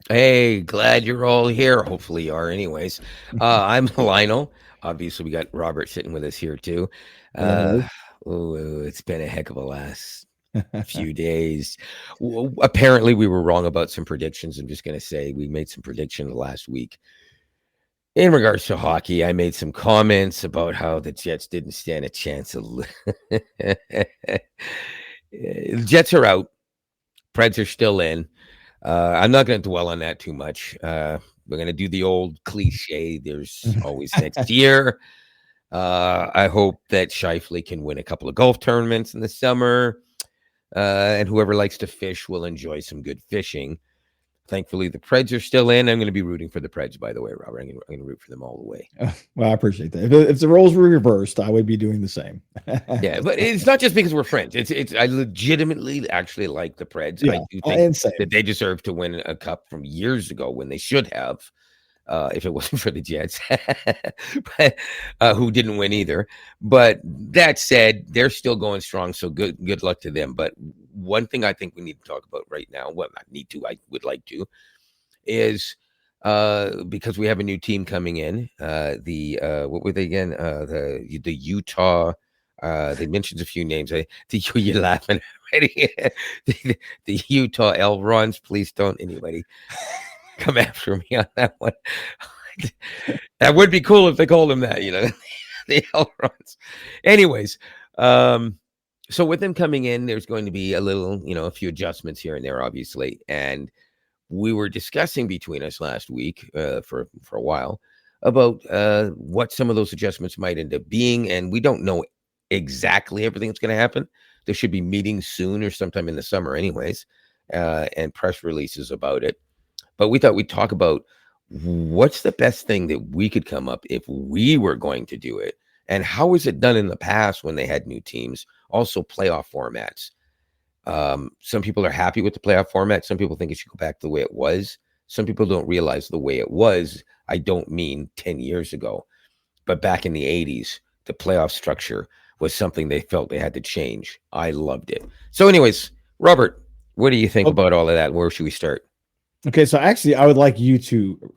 Hey, glad you're all here. Hopefully you are anyways. I'm Lionel. Obviously, we got Robert sitting with us here too. Uh, Hello. it's been a heck of a last few days. Apparently, we were wrong about some predictions. I'm just going to say we made some predictions last week. In regards to hockey, I made some comments about how the Jets didn't stand a chance. Jets are out. Preds are still in. I'm not going to dwell on that too much. We're going to do the old cliche. There's always next year. I hope that Shifley can win a couple of golf tournaments in the summer. And whoever likes to fish will enjoy some good fishing. Thankfully, the Preds are still in. I'm going to be rooting for the Preds, by the way, Robert. I'm going to root for them all the way. Well, I appreciate that. If the roles were reversed, I would be doing the same. Yeah, but it's not just because we're friends. It's I legitimately actually like the Preds. I Yeah, do think and same. that they deserve to win a cup from years ago when they should have. If it wasn't for the Jets, but, who didn't win either. But that said, they're still going strong. So good luck to them. But one thing I think we need to talk about right now, well, not need to, I would like to, is because we have a new team coming in. What were they again? The Utah. They mentioned a few names. You're laughing already. the Utah Elrons. Please don't anybody come after me on that one. That would be cool if they called him that, the Elrons. Anyways, so with them coming in, there's going to be a few adjustments here and there, obviously. And we were discussing between us last week for a while about what some of those adjustments might end up being. And we don't know exactly everything that's going to happen. There should be meetings soon or sometime in the summer anyways, and press releases about it. But we thought we'd talk about what's the best thing that we could come up if we were going to do it, and how was it done in the past when they had new teams, also playoff formats. Some people are happy with the playoff format. Some people think it should go back to the way it was. Some people don't realize the way it was. I don't mean 10 years ago, but back in the 80s, the playoff structure was something they felt they had to change. I loved it. So anyways, Robert, what do you think Oh, about all of that? Where should we start? okay, so actually, I would like you to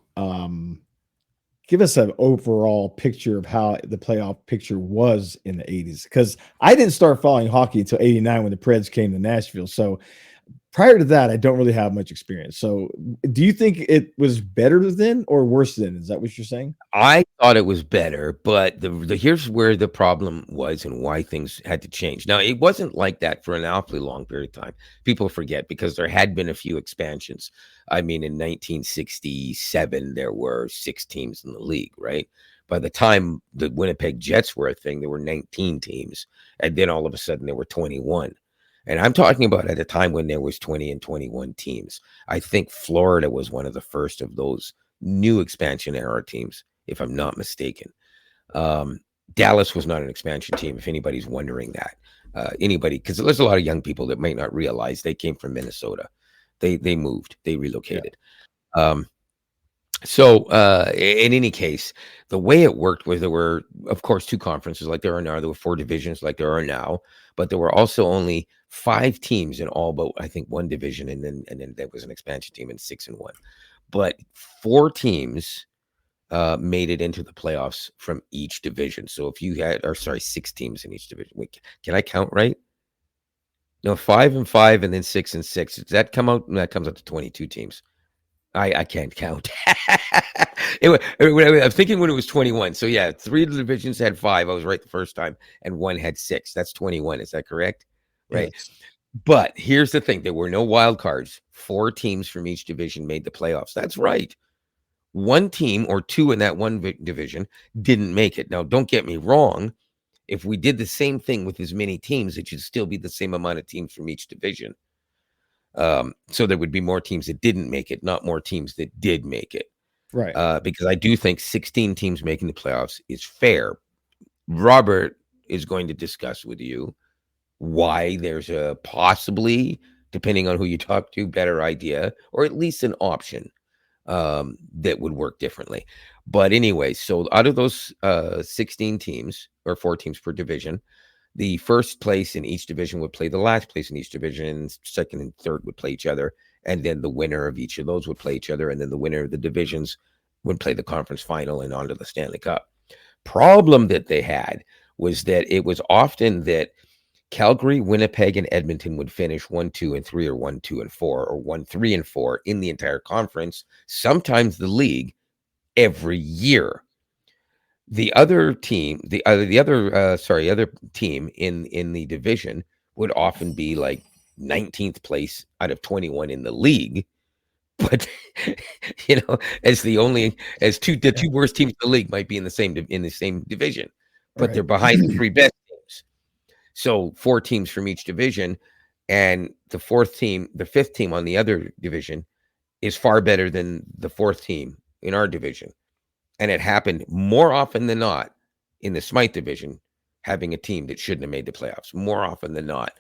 give us an overall picture of how the playoff picture was in the 80s, because I didn't start following hockey until 89 when the Preds came to Nashville. So prior to that, I don't really have much experience. So do you think it was better then or worse then? Is that what you're saying? I thought it was better, but the here's where the problem was and why things had to change. Now, it wasn't like that for an awfully long period of time. People forget because there had been a few expansions. I mean, in 1967, there were 6 teams in the league, right? By the time the Winnipeg Jets were a thing, there were 19 teams, and then all of a sudden there were 21. And I'm talking about at a time when there was 20 and 21 teams. I think Florida was one of the first of those new expansion era teams, if I'm not mistaken. Um, Dallas was not an expansion team, if anybody's wondering that. Anybody, because there's a lot of young people that might not realize they came from Minnesota. They moved, they Yeah. relocated. Um, so in any case, the way it worked was there were, of course, 2 conferences like there are now. There were 4 divisions like there are now, but there were also only 5 teams in all but I think 1 division, and then there was an expansion team in 6 and 1. But 4 teams made it into the playoffs from each division. So if you had, or sorry, 6 teams in each division. Wait, can I count right? No, 5 and 5, and then 6 and 6. Does that come out? That comes out to 22 teams. I can't count. I'm thinking when it was 21. So yeah, 3 divisions had 5. I was right the first time, and 1 had 6. That's 21. Is that correct? Right. Yes. But here's the thing: there were no wild cards. 4 teams from each division made the playoffs. That's right. 1 team or 2 in that one division didn't make it. Now, don't get me wrong. If we did the same thing with as many teams, it should still be the same amount of teams from each division. So there would be more teams that didn't make it, not more teams that did make it. Right. Because I do think 16 teams making the playoffs is fair. Robert is going to discuss with you why there's a possibly, depending on who you talk to, better idea, or at least an option that would work differently. But anyway, so out of those 16 teams, or 4 teams per division, the first place in each division would play the last place in each division, and second and third would play each other, and then the winner of each of those would play each other, and then the winner of the divisions would play the conference final and on to the Stanley Cup. Problem that they had was that it was often that Calgary, Winnipeg, and Edmonton would finish 1-2-3 or 1-2-4 or 1-3-4 in the entire conference, sometimes the league, every year. The other team, the other team in the division would often be like 19th place out of 21 in the league. But as the two worst teams in the league might be in the same division, but they're behind the three best teams. So 4 teams from each division, and the fifth team on the other division is far better than the 4th team in our division. And it happened more often than not in the Smythe division, having a team that shouldn't have made the playoffs, more often than not.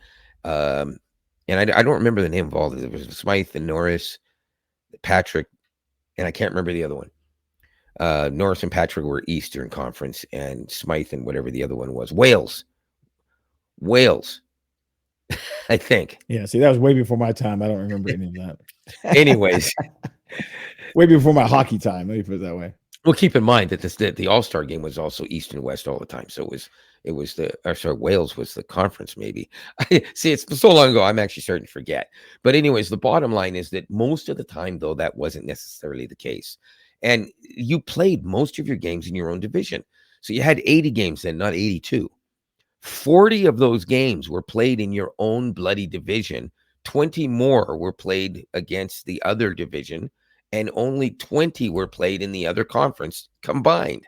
And I don't remember the name of all of it. It was Smythe and Norris, Patrick, and I can't remember the other one. Norris and Patrick were Eastern Conference, and Smythe and whatever the other one was. Wales, I think. Yeah, see, that was way before my time. I don't remember any of that. Anyways. Way before my hockey time, let me put it that way. Well, keep in mind that the All-Star game was also East and West all the time. So Wales was the conference, maybe. See, it's so long ago, I'm actually starting to forget. But anyways, the bottom line is that most of the time, though, that wasn't necessarily the case. And you played most of your games in your own division. So you had 80 games then, not 82. 40 of those games were played in your own bloody division. 20 more were played against the other division, and only 20 were played in the other conference combined.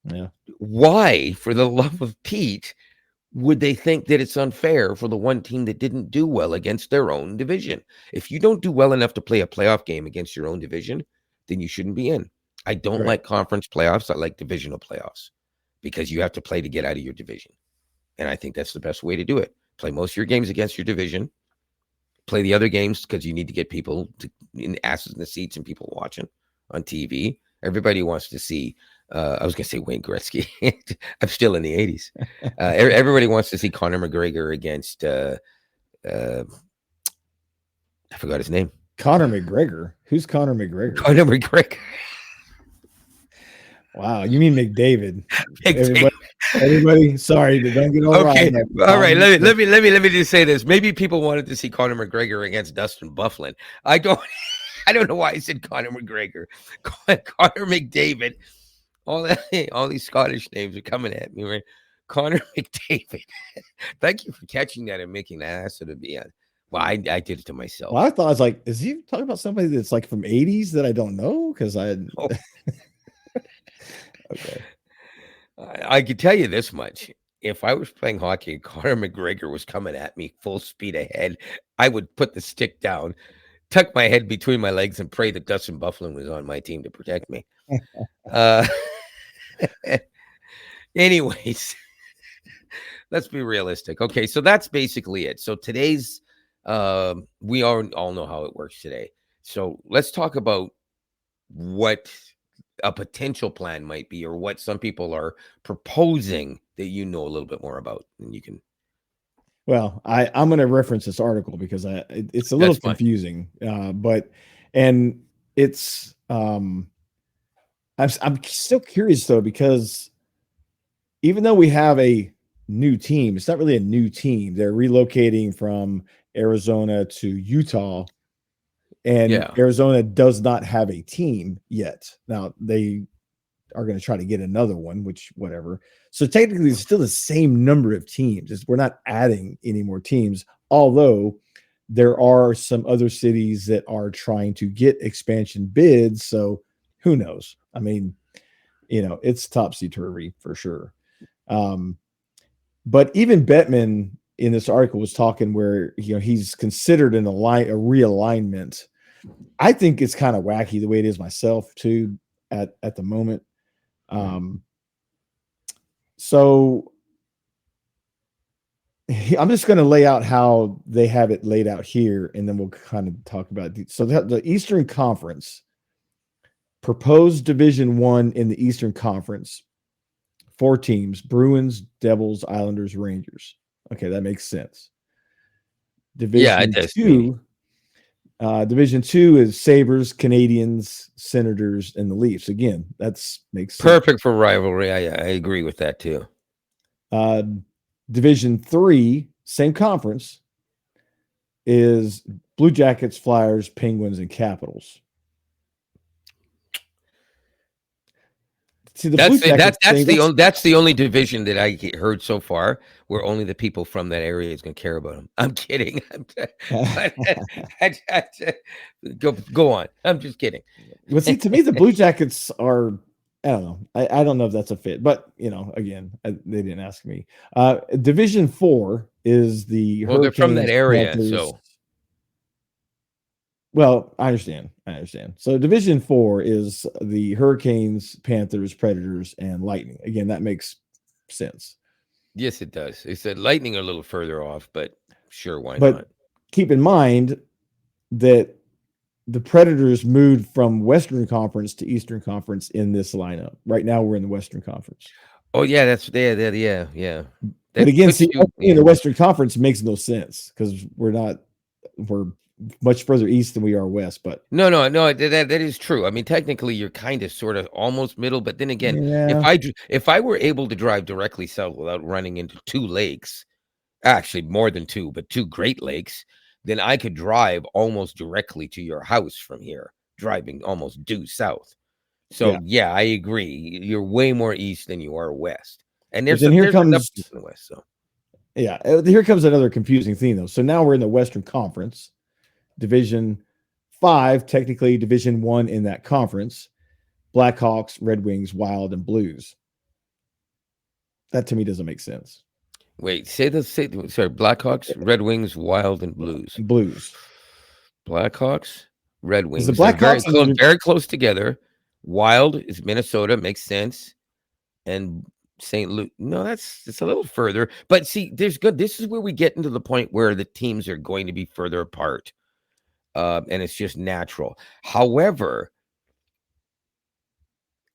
Yeah. Why, for the love of Pete, would they think that it's unfair for the one team that didn't do well against their own division? If you don't do well enough to play a playoff game against your own division, then you shouldn't be in. I don't like conference playoffs. I like divisional playoffs because you have to play to get out of your division. And I think that's the best way to do it. Play most of your games against your division. Play the other games because you need to get people in asses in the seats and people watching on TV. Everybody wants to see, I was going to say Wayne Gretzky. I'm still in the 80s. Everybody wants to see Conor McGregor against, I forgot his name. Conor McGregor? Who's Conor McGregor? Conor McGregor. Wow, you mean McDavid? Everybody, sorry, don't get all okay. Right. All right, let me just say this. Maybe people wanted to see Conor McGregor against Dustin Byfuglien. I don't know why I said Conor McGregor. Conor McDavid. All these Scottish names are coming at me, right? Conor McDavid. Thank you for catching that and making that answer to be on. Well, I did it to myself. Well, I thought I was like, is he talking about somebody that's like from 80s that I don't know? Because okay. I could tell you this much. If I was playing hockey and Conor McGregor was coming at me full speed ahead, I would put the stick down, tuck my head between my legs, and pray that Dustin Byfuglien was on my team to protect me. Anyways, let's be realistic. Okay, so that's basically it. So today's, we all know how it works today. So let's talk about what a potential plan might be, or what some people are proposing that you know a little bit more about, and you can. Well, I'm going to reference this article because it's a little confusing, but it's I'm still curious though, because even though we have a new team, it's not really a new team. They're relocating from Arizona to Utah. And Arizona does not have a team yet. Now they are going to try to get another one, which whatever. So technically it's still the same number of teams. We're not adding any more teams, although there are some other cities that are trying to get expansion bids. So who knows? I mean, it's topsy-turvy for sure. But even Bettman in this article was talking where, he's considered a realignment. I think it's kind of wacky the way it is myself too at the moment. So I'm just going to lay out how they have it laid out here, and then we'll kind of talk about it. So the Eastern Conference proposed Division I in the Eastern Conference 4 teams: Bruins, Devils, Islanders, Rangers. Okay, that makes sense. Yeah, it Division does to me. 2, Division 2 is Sabres, Canadians, Senators, and the Leafs. Again, that's makes sense. Perfect for rivalry. I agree with that too. Uh, Division 3, same conference, is Blue Jackets, Flyers, Penguins, and Capitals. See, the Blue Jackets thing, That's the only division that I heard so far where only the people from that area is going to care about them. I'm kidding. But go on. I'm just kidding. well, see, to me, the Blue Jackets are, I don't know. I don't know if that's a fit, but again, they didn't ask me. Division 4 is the Well, they're from that Hurricanes, area, Panthers. so Well, I understand. So Division 4 is the Hurricanes, Panthers, Predators, and Lightning. Again, that makes sense. yes, it does. They said Lightning are a little further off, but sure, why not? But keep in mind that the Predators moved from Western Conference to Eastern Conference in this lineup. Right now, we're in the Western Conference. Oh yeah, that's yeah. But That again, puts see, you in the Western Conference makes no sense because we're much further east than we are west. But no, that is true. I mean, technically, you're kind of sort of almost middle, but then again, yeah, if I were able to drive directly south without running into 2 lakes, actually more than 2, but 2 Great Lakes, then I could drive almost directly to your house from here, driving almost due south. So yeah, I agree. You're way more east than you are west, and but then there's enough east and west. So here comes another confusing thing though. So now we're in the Western Conference, Division 5, technically Division 1 in that conference. Blackhawks, Red Wings, Wild, and Blues. That to me doesn't make sense. wait, sorry, Blackhawks, Red Wings, Wild, and Blues. Blues. Blackhawks, Red Because the Wings. They're Blackhawks very close together. Wild is Minnesota, makes sense, and St. Louis. No, it's a little further. But see, there's good. This is where we get into the point where the teams are going to be further apart, and it's just natural. However,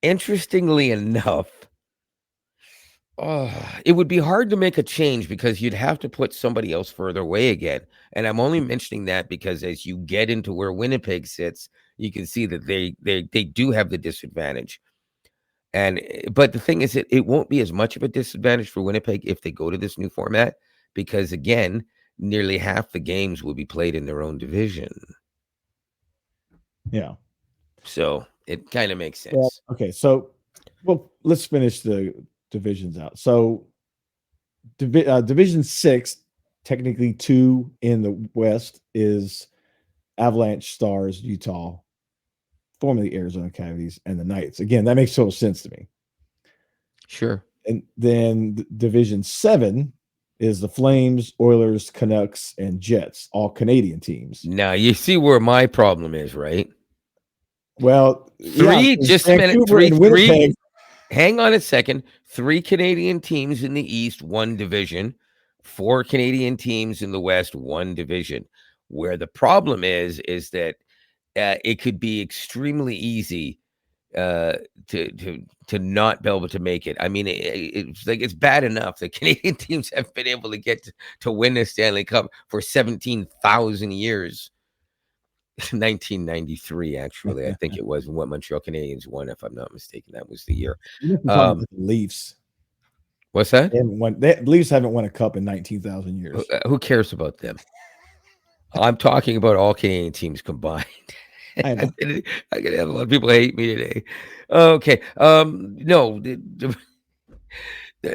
interestingly enough, it would be hard to make a change because you'd have to put somebody else further away again. And I'm only mentioning that because as you get into where Winnipeg sits, you can see that they do have the disadvantage. And but the thing is, it won't be as much of a disadvantage for Winnipeg if they go to this new format, because again, nearly half the games will be played in their own division. Yeah. So it kind of makes sense. Well, okay, so let's finish the divisions out. So Division 6, technically 2 in the West, is Avalanche, Stars, Utah, formerly Arizona Coyotes, and the Knights. Again, that makes total sense to me. Sure. And then Division 7 is the Flames, Oilers, Canucks, and Jets, all Canadian teams. Now you see where my problem is, right? Well, just a minute. Three. Hang on a second. 3 Canadian teams in the East, 1 division. 4 Canadian teams in the West, 1 division. Where the problem is that it could be extremely easy to not be able to make it. I mean, it's like it's bad enough that Canadian teams have been able to get to win the Stanley Cup for 17,000 years. 1993, actually, I think it was what Montreal Canadiens won, if I'm not mistaken. That was the year. The Leafs. What's that? The Leafs haven't won a cup in 19,000 years. Who cares about them? I'm talking about all Canadian teams combined. I know. I could have a lot of people hate me today. Okay. No,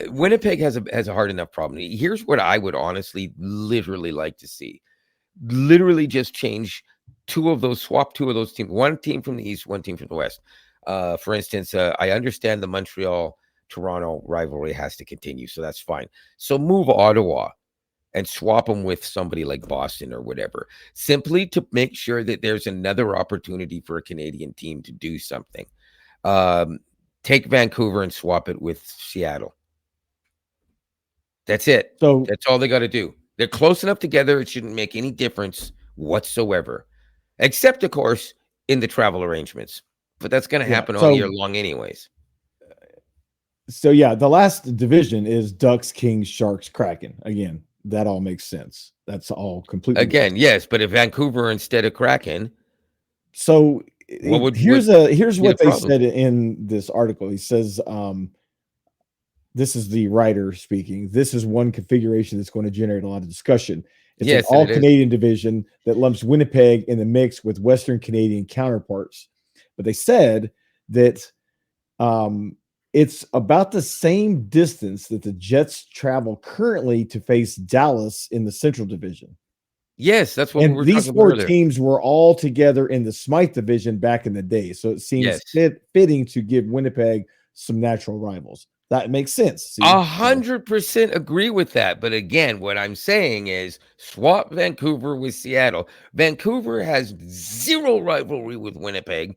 Winnipeg has a hard enough problem. Here's what I would honestly, literally like to see. Literally just swap 2 of those teams. 1 team from the East, 1 team from the West. For instance, I understand the Montreal-Toronto rivalry has to continue, so that's fine. So move Ottawa and swap them with somebody like Boston or whatever, simply to make sure that there's another opportunity for a Canadian team to do something. Take Vancouver and swap it with Seattle. That's it. So that's all they got to do. They're close enough together. It shouldn't make any difference whatsoever, except, of course, in the travel arrangements. But that's going to happen all year long anyways. So yeah, the last division is Ducks, Kings, Sharks, Kraken. Again, that all makes sense. That's all completely right. Again, yes, but if Vancouver instead of Kraken, So what would here's be the what they problem? said in this article. He says, this is the writer speaking. This is one configuration that's going to generate a lot of discussion. It's an Yes, and all it is. Canadian division that lumps Winnipeg in the mix with Western Canadian counterparts. But they said that um, it's about the same distance that the Jets travel currently to face Dallas in the Central Division. Yes, that's what we And were these talking about four earlier. teams were all together in the Smythe division back in the day. So it seems Yes. fitting to give Winnipeg some natural rivals. That makes sense. See, so 100% agree with that. But again, what I'm saying is swap Vancouver with Seattle. Vancouver has zero rivalry with Winnipeg.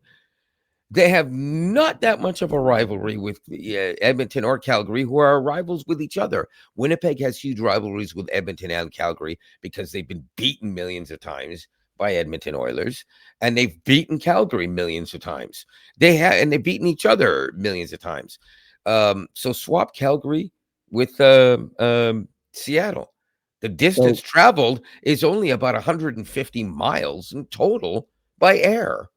They have not that much of a rivalry with Edmonton or Calgary, who are rivals with each other. Winnipeg has huge rivalries with Edmonton and Calgary because they've been beaten millions of times by Edmonton Oilers, and they've beaten Calgary millions of times. They've beaten each other millions of times. So swap Calgary with Seattle. The distance so traveled is only about 150 miles in total by air.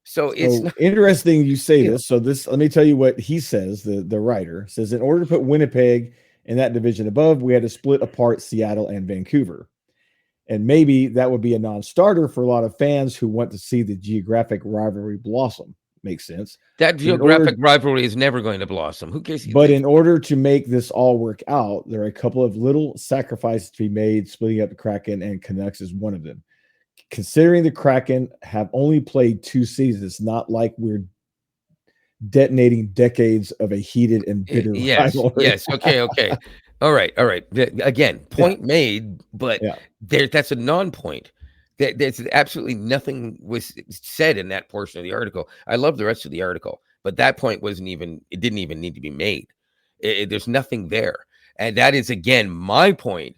So it's So not interesting you say deal. this. So this, let me tell you what he says. The writer says, in order to put Winnipeg in that division above, we had to split apart Seattle and Vancouver, and maybe that would be a non-starter for a lot of fans who want to see the geographic rivalry blossom. Makes sense. That But in order, geographic rivalry is never going to blossom. Who cares? but in order to make this all work out, there are a couple of little sacrifices to be made. Splitting up the Kraken and Canucks is one of them. Considering the Kraken have only played 2 seasons, not like we're detonating decades of a heated and bitter Yes, rivalry. yes. Okay, okay. All right, all right. Again, Yeah, point made, but yeah, that's a non-point. There's absolutely nothing was said in that portion of the article. I love the rest of the article, but that point wasn't even. It didn't even need to be made. There's nothing there, and that is again my point.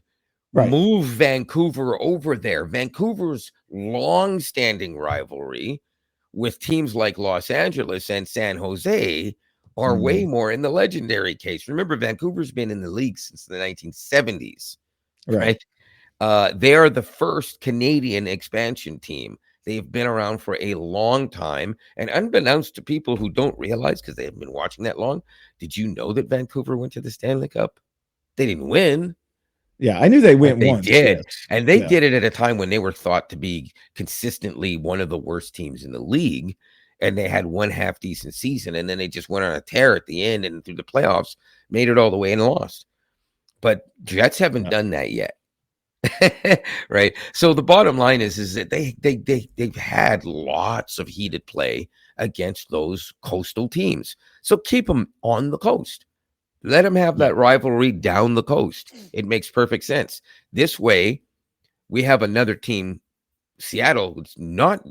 right. Move Vancouver over there. Vancouver's long-standing rivalry with teams like Los Angeles and San Jose are way Mhm. more in the legendary case. Remember, Vancouver's been in the league since the 1970s, Right. right? They are the first Canadian expansion team. They've been around for a long time. And unbeknownst to people who don't realize because they haven't been watching that long, did you know that Vancouver went to the Stanley Cup? They didn't win, Yeah, I knew they but went they once. did. Yes. And they Yeah. did it at a time when they were thought to be consistently one of the worst teams in the league. And they had one half decent season. And then they just went on a tear at the end and through the playoffs, made it all the way and lost. But Jets haven't Yeah. done that yet. Right. So the bottom line is that they've had lots of heated play against those coastal teams. So keep them on the coast. Let them have Yeah. that rivalry down the coast. It makes perfect sense. This way, we have another team, Seattle,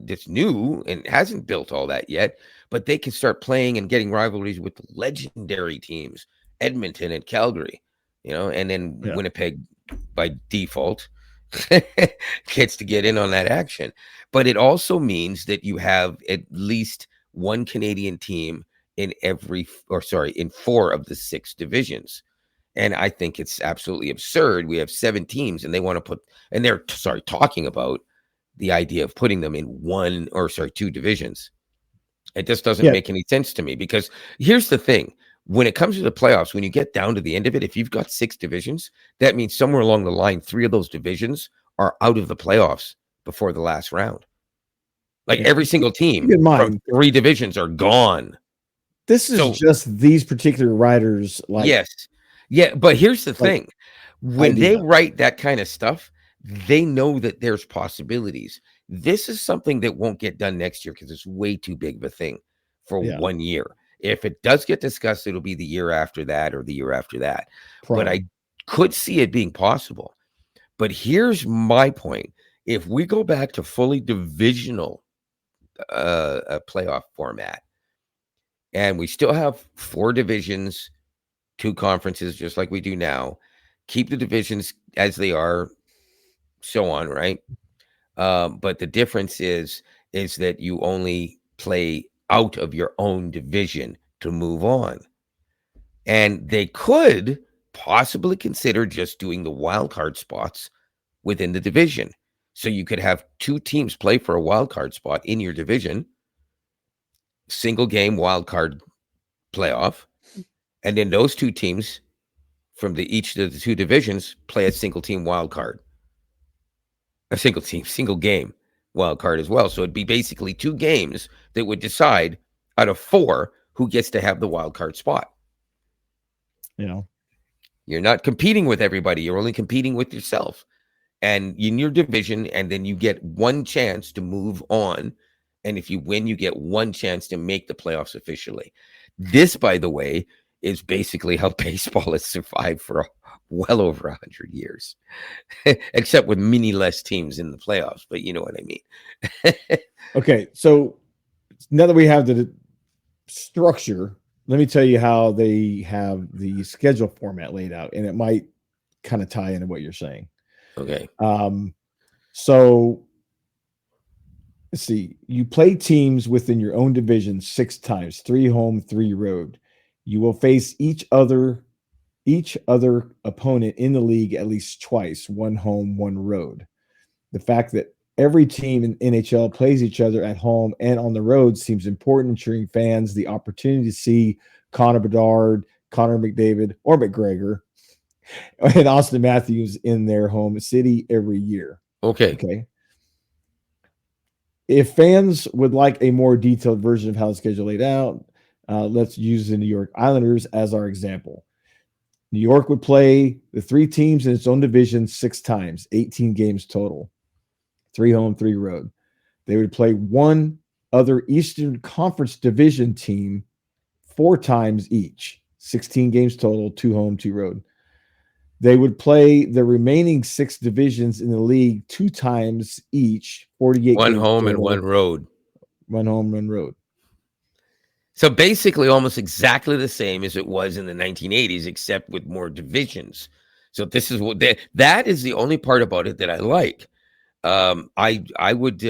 that's new and hasn't built all that yet, but they can start playing and getting rivalries with legendary teams, Edmonton and Calgary, and then Yeah. Winnipeg by default gets to get in on that action. But it also means that you have at least one Canadian team in four of the six divisions. And I think it's absolutely absurd. We have seven teams and they're talking about the idea of putting them in two divisions. It just doesn't Yeah. make any sense to me because here's the thing. When it comes to the playoffs, when you get down to the end of it, if you've got six divisions, that means somewhere along the line, three of those divisions are out of the playoffs before the last round. Like Yeah. every single Keep team in from mind, three divisions are gone. this is So just these particular writers like yes. Yeah, but here's the like thing. When they idea. write that kind of stuff, they know that there's possibilities. This is something that won't get done next year because it's way too big of a thing for Yeah. 1 year. If it does get discussed, it'll be the year after that or the year after that. But Probably. I could see it being possible. But here's my point. If we go back to fully divisional playoff format and we still have four divisions, two conferences, just like we do now, keep the divisions as they are, so on, right? But the difference is that you only play out of your own division to move on. And they could possibly consider just doing the wild card spots within the division. So you could have two teams play for a wild card spot in your division, single game wild card playoff, and then those two teams from each of the two divisions play a single team wild card, a single game wild card as well. So it'd be basically two games that would decide out of four who gets to have the wild card spot. You know, You're not competing with everybody. You're only competing with yourself and in your division. And then you get one chance to move on. And if you win, you get one chance to make the playoffs officially. This, by the way, is basically how baseball has survived for well over 100 years, except with many less teams in the playoffs. But you know what I mean. okay. So now that we have the structure, let me tell you how they have the schedule format laid out, and it might kind of tie into what you're saying. Okay. So let's see. You play teams within your own division 6 times, 3 home, 3 road. You will face each other opponent in the league at least twice, 1 home, 1 road. The fact that every team in NHL plays each other at home and on the road seems important, ensuring fans the opportunity to see Connor Bedard, Connor McDavid, or McGregor, and Austin Matthews in their home city every year. Okay. If fans would like a more detailed version of how the schedule laid out, let's use the New York Islanders as our example. New York would play the 3 teams in its own division 6 times, 18 games total, 3 home, 3 road. They would play one other Eastern Conference division team 4 times each, 16 games total, 2 home, 2 road. They would play the remaining 6 divisions in the league 2 times each, 48 1 games home total, and 1 road. 1 home, 1 road. So basically almost exactly the same as it was in the 1980s, except with more divisions. So this is what that is the only part about it that I like. I would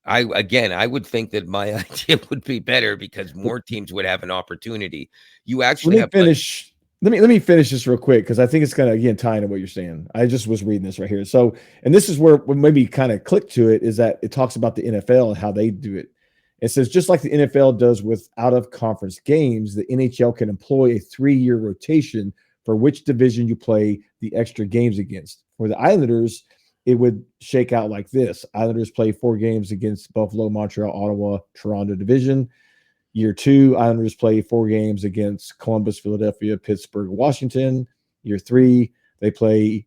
I would think that my idea would be better because more teams would have an opportunity. You actually have finish. Let me finish this real quick because I think it's going to again tie into what you're saying. I just was reading this right here. So, and this is where maybe kind of click to it is that it talks about the NFL and how they do it. It says just like the NFL does with out of conference games, the NHL can employ a 3-year rotation for which division you play the extra games against. For the Islanders, it would shake out like this: Islanders play 4 games against Buffalo, Montreal, Ottawa, Toronto division. Year 2, Islanders play 4 games against Columbus, Philadelphia, Pittsburgh, Washington. Year 3, they play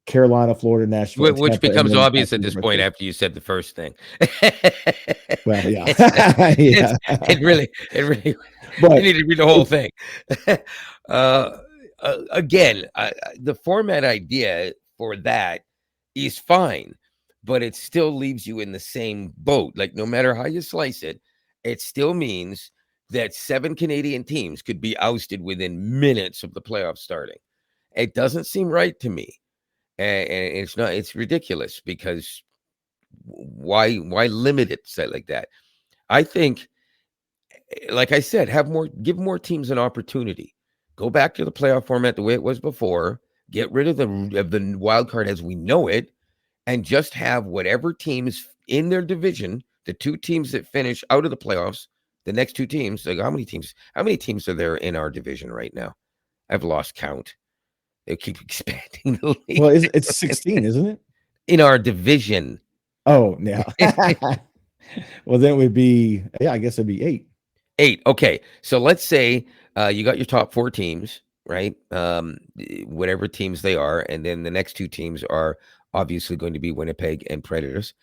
Carolina, Florida, Nashville, which Tampa, becomes obvious at this point after you said the first thing. Well, yeah, yeah. It really, but you need to read the whole thing. Again, the format idea for that is fine, but it still leaves you in the same boat. Like no matter how you slice it, it still means that 7 Canadian teams could be ousted within minutes of the playoffs starting. It doesn't seem right to me. And it's ridiculous because why limit it like that? I think, like I said, give more teams an opportunity. Go back to the playoff format the way it was before. Get rid of the wild card as we know it, and just have whatever teams in their division, the 2 teams that finish out of the playoffs, the next 2 teams. Like how many teams are there in our division right now? I've lost count. They keep expanding the league. Well, it's 16, isn't it? In our division. Oh, yeah. Well, then it would be, I guess it'd be 8. 8. Okay. So let's say you got your top 4 teams, right? Whatever teams they are. And then the next 2 teams are obviously going to be Winnipeg and Predators.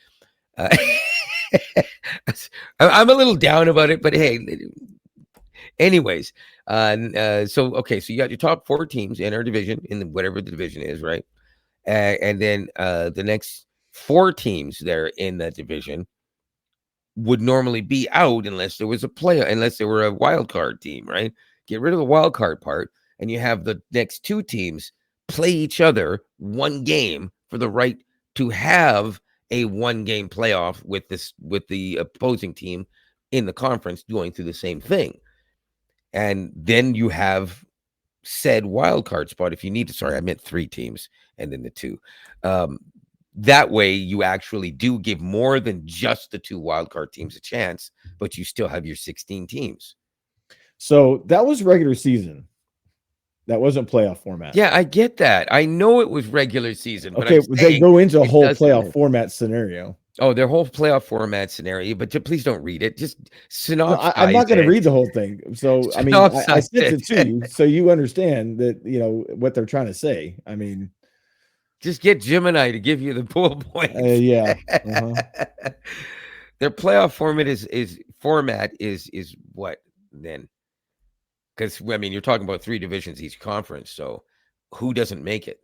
I'm a little down about it, but hey, anyways. So you got your top 4 teams in our division, in whatever the division is, right? And then the next 4 teams there in that division would normally be out unless there was unless they were a wild card team, right? Get rid of the wild card part, and you have the next 2 teams play each other 1 game for the right to have a 1-game playoff with the opposing team in the conference going through the same thing. And then you have said wild card spot if you need to. Sorry, I meant 3 teams and then the 2. That way you actually do give more than just the 2 wild card teams a chance, but you still have your 16 teams. So that was regular season. That wasn't playoff format. Yeah, I get that. I know it was regular season, but Okay, I'm they saying go into a it whole doesn't playoff matter. format scenario. Oh, their whole playoff format scenario, but please don't read it. Just No, I'm synopsize not going to it. read the whole thing. So, I mean, I Synopsize sent it. it to you so you understand that, what they're trying to say. I mean, Just get Gemini to give you the bullet points. yeah. Uh-huh. Their playoff format is what then? Because I mean, you're talking about 3 divisions each conference, so who doesn't make it?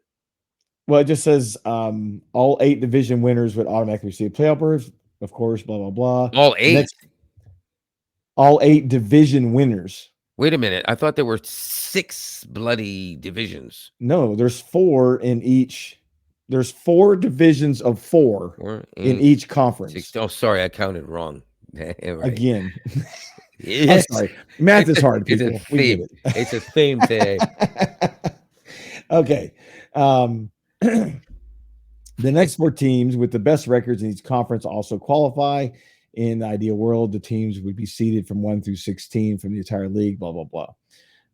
Well, it just says all 8 division winners would automatically receive playoff berths, of course, blah, blah, blah. All 8? Next, all 8 division winners. Wait a minute. I thought there were 6 bloody divisions. No, there's 4 in each. There's 4 divisions of 4 in each conference. 6. Oh, sorry, I counted wrong. Right. Again. Yes. I'm sorry. Math is hard, It's people. a theme. It's a theme today. Okay. The next 4 teams with the best records in each conference also qualify. In the ideal world, the teams would be seeded from 1 through 16 from the entire league, blah, blah, blah.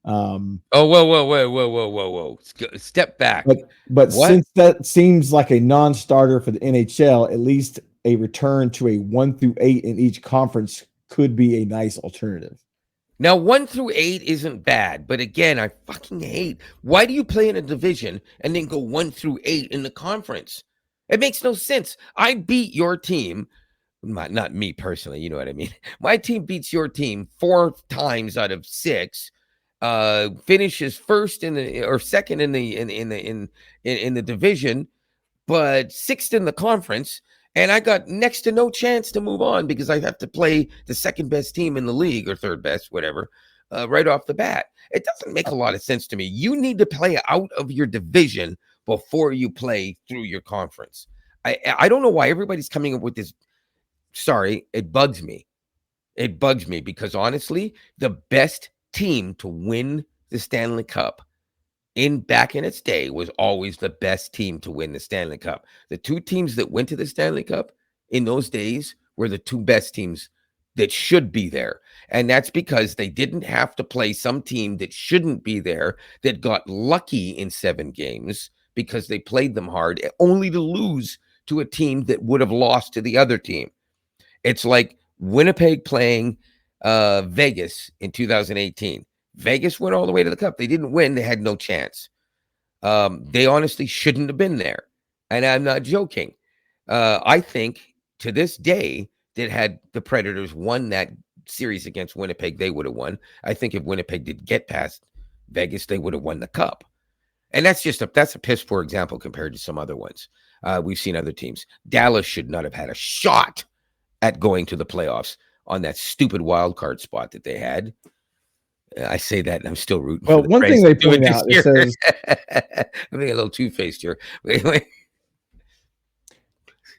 Oh, whoa. Step back. But What? since that seems like a non-starter for the NHL, at least a return to a 1 through 8 in each conference could be a nice alternative. Now, 1 through 8 isn't bad, but again, I fucking hate. Why do you play in a division and then go 1 through 8 in the conference? It makes no sense. I beat your team, not me personally, you know what I mean. My team beats your team 4 times out of 6. Finishes first in the or second in the division, but 6th in the conference. And I got next to no chance to move on because I have to play the second best team in the league or third best, whatever, right off the bat. It doesn't make a lot of sense to me. You need to play out of your division before you play through your conference. I don't know why everybody's coming up with this. Sorry, it bugs me. It bugs me because honestly, the best team to win the Stanley Cup back in its day was always the best team to win the Stanley Cup. The 2 teams that went to the Stanley Cup in those days were the 2 best teams that should be there. And that's because they didn't have to play some team that shouldn't be there that got lucky in 7 games because they played them hard only to lose to a team that would have lost to the other team. It's like Winnipeg playing Vegas in 2018. Vegas went all the way to the cup. They didn't win. They had no chance. They honestly shouldn't have been there. And I'm not joking. I think to this day that had the Predators won that series against Winnipeg, they would have won. I think if Winnipeg did get past Vegas, they would have won the cup. And that's a piss poor example compared to some other ones. We've seen other teams. Dallas should not have had a shot at going to the playoffs on that stupid wild card spot that they had. I say that, and I'm still rooting. Well, for the one thing Preds they point out, it says, I'm being a little two-faced here.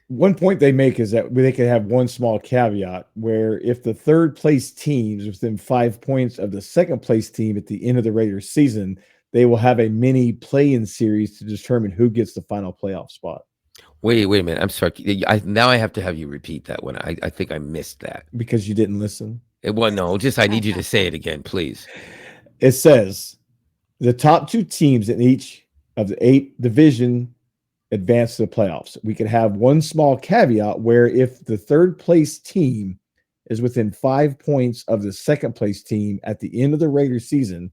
one point they make is that they could have one small caveat where if the third place team is within 5 points of the second place team at the end of the regular season, they will have a mini play-in series to determine who gets the final playoff spot. Wait a minute. I'm sorry. Now I have to have you repeat that one. I think I missed that. Because you didn't listen. Well, no, I need you to say it again, please. It says the top 2 teams in each of the 8 division advance to the playoffs. We could have one small caveat where if the third place team is within 5 points of the second place team at the end of the regular season,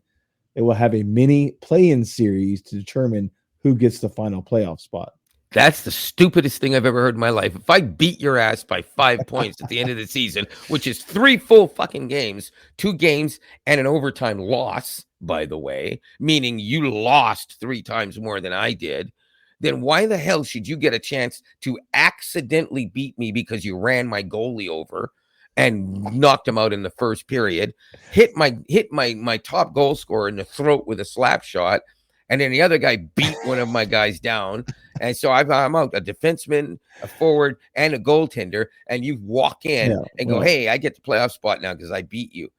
it will have a mini play-in series to determine who gets the final playoff spot. That's the stupidest thing I've ever heard in my life. If I beat your ass by 5 points at the end of the season, which is 3 full fucking games, 2 games and an overtime loss, by the way, meaning you lost 3 times more than I did, then why the hell should you get a chance to accidentally beat me because you ran my goalie over and knocked him out in the first period, hit my top goal scorer in the throat with a slap shot, and then the other guy beat one of my guys down. And so I'm out a defenseman, a forward, and a goaltender. And you walk in and go, hey, I get the playoff spot now because I beat you.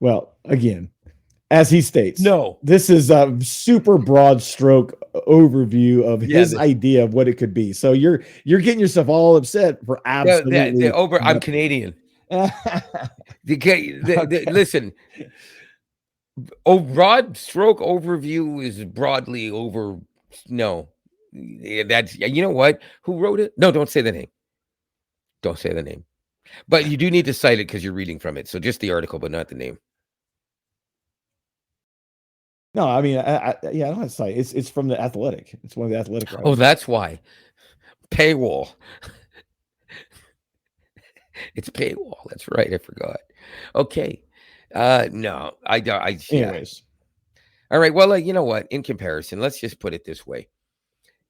Well, again, as he states, No. this is a super broad stroke overview of Yeah. his idea of what it could be. So you're getting yourself all upset for The absolutely over. I'm nothing. Canadian. Okay. Listen, broad stroke overview is broadly over. No, that's you know what? Who wrote it? No, don't say the name. Don't say the name. But you do need to cite it because you're reading from it. So just the article, but not the name. No, I mean, yeah, I don't have to say it's from the Athletic. It's one of the Athletic Oh, writers. that's why. Paywall. It's paywall. That's right. I forgot. Okay. No, I don't. Yeah. Anyways, All right. Well, you know what? In comparison, let's just put it this way: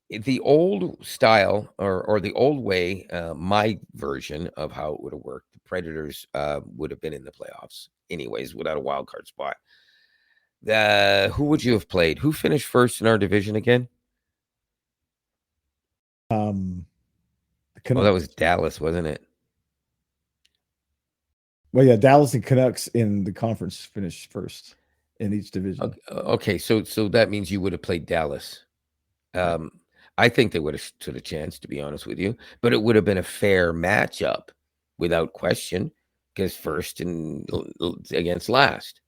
the old style or the old way, my version of how it would have worked, the Predators would have been in the playoffs anyways without a wild card spot. Who would you have played? Who finished first in our division again? the Oh, that was Canucks. Dallas, wasn't it? Well, yeah, Dallas and Canucks in the conference finished first in each division. Okay, so that means you would have played Dallas. Yeah. I think they would have stood a chance, to be honest with you, but it would have been a fair matchup without question because first and against last